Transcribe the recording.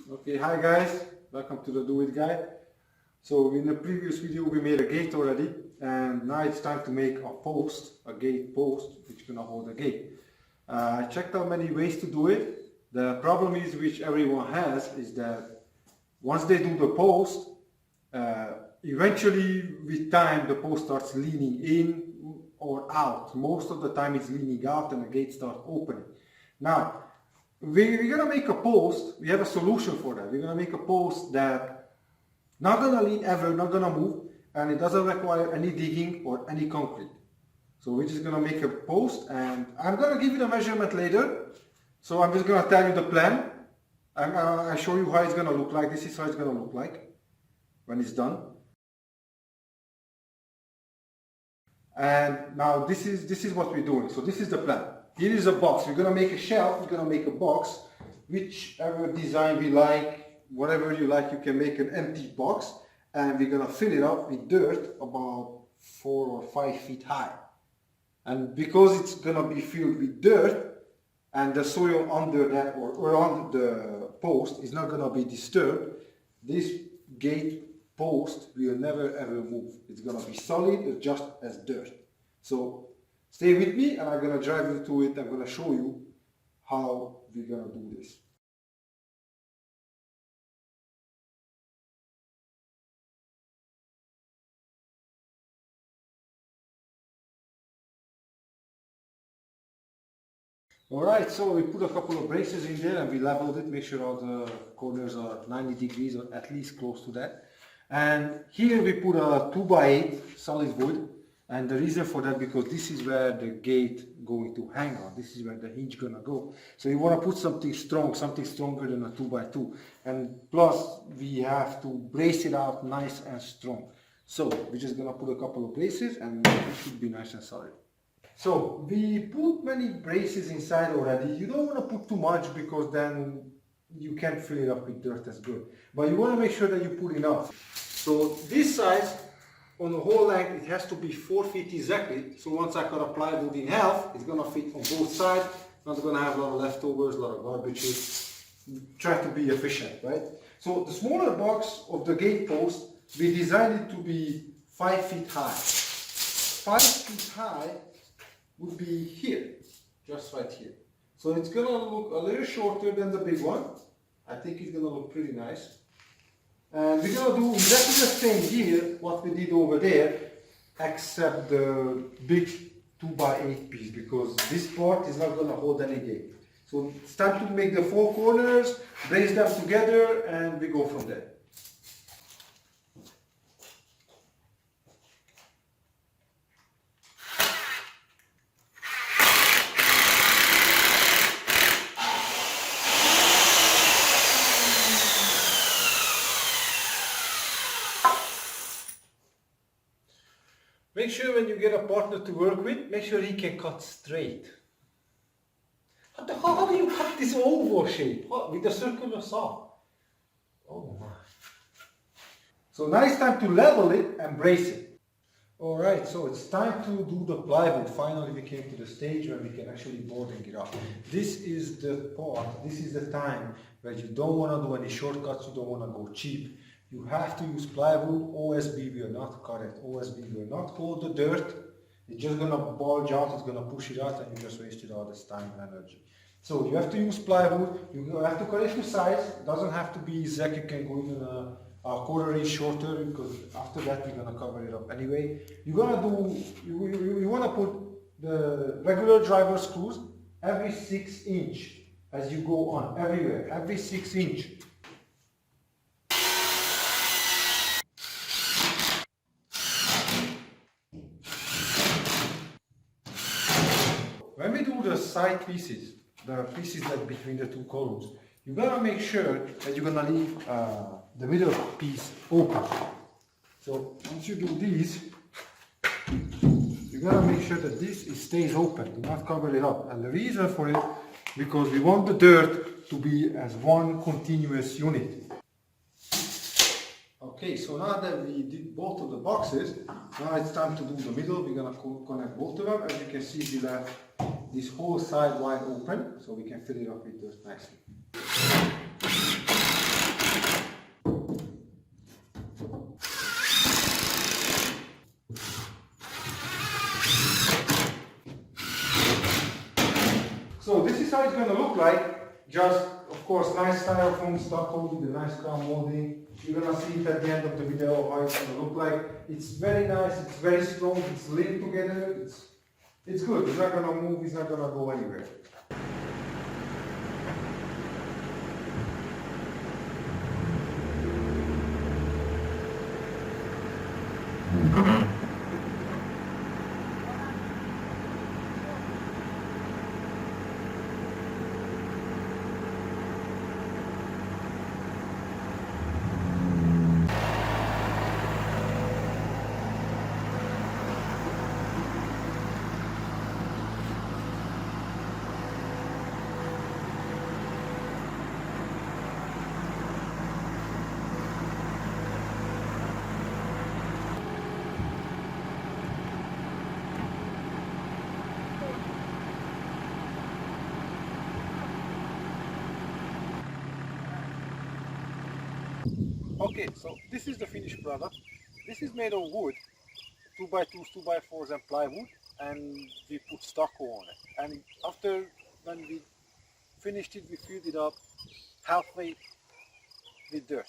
Okay, hi guys, welcome to the Do It Guy. So in the previous video we made a gate already, and now it's time to make a post, a gate post, which is gonna hold a gate. I checked out many ways to do it. The problem is, which everyone has, is that once they do the post, eventually with time the post starts leaning in or out. Most of the time it's leaning out and the gate starts opening. Now, we're gonna make a post. We have a solution for that. We're gonna make a post that not gonna lean ever, not gonna move, and it doesn't require any digging or any concrete. So we're just gonna make a post, and I'm gonna give you the measurement later. So I'm just gonna tell you the plan. I'll show you how it's gonna look like. This is how it's gonna look like when it's done. And now this is what we're doing. So this is the plan. Here is a box. We're gonna make a shelf. We're gonna make a box, whichever design we like, whatever you like. You can make an empty box, and we're gonna fill it up with dirt about 4 or 5 feet high. And because it's gonna be filled with dirt, and the soil under that or around the post is not gonna be disturbed, this gate post will never ever move. It's gonna be solid, just as dirt. So stay with me, and I'm gonna drive you to it. I'm gonna show you how we're gonna do this. Alright, so we put a couple of braces in there and we leveled it, make sure all the corners are 90 degrees or at least close to that. And here we put a 2x8 solid wood, and the reason for that, because this is where the gate going to hang on. This is where the hinge gonna go. So you want to put something strong, something stronger than a 2x2. And plus we have to brace it out nice and strong. So we're just gonna put a couple of braces and it should be nice and solid. So we put many braces inside already. You don't want to put too much because then you can't fill it up with dirt as good. But you want to make sure that you put enough. So this size, on the whole length, it has to be 4 feet exactly. So once I cut a plywood in half, it's going to fit on both sides. Not going to have a lot of leftovers, a lot of garbages. Try to be efficient, right? So the smaller box of the gate post, we designed it to be 5 feet high. 5 feet high would be here, just right here. So it's gonna look a little shorter than the big one. I think it's gonna look pretty nice. And we're gonna do exactly the same here, what we did over there, except the big 2x8 piece, because this part is not gonna hold any gate. So it's time to make the 4 corners, brace them together, and we go from there. Make sure when you get a partner to work with, make sure he can cut straight. How do you cut this oval shape? With a circular saw? Oh my. So now it's time to level it and brace it. Alright, so it's time to do the plywood. Finally we came to the stage where we can actually boarding it up. This is the part, this is the time where you don't want to do any shortcuts, you don't want to go cheap. You have to use plywood. OSB will not cut it. OSB will not hold the dirt. It's just going to bulge out, it's going to push it out, and you just wasted all this time and energy. So you have to use plywood. You have to cut it to size. It doesn't have to be exact. You can go even a quarter inch shorter, because after that we're going to cover it up anyway. You're going to do, you want to put the regular driver screws every 6 inch as you go on, everywhere, every 6 inch. When we do the side pieces, the pieces that between the 2 columns, you gotta make sure that you're gonna leave the middle piece open. So once you do these, you gotta make sure that this stays open, do not cover it up. And the reason for it, because we want the dirt to be as one continuous unit. Okay, so now that we did both of the boxes, now it's time to do the middle. We're gonna connect both of them. As you can see, we left this whole side wide open, so we can fill it up with dirt nicely. it's going to look like. Just, of course, nice styrofoam stucco with the nice crown molding. You're going to see it at the end of the video how it's going to look like. It's very nice, it's very strong, it's linked together, it's good. It's not going to move, it's not going to go anywhere. Okay, so this is the finished product. This is made of wood, 2x2s, 2x4s and plywood, and we put stucco on it. And after, when we finished it, we filled it up halfway with dirt.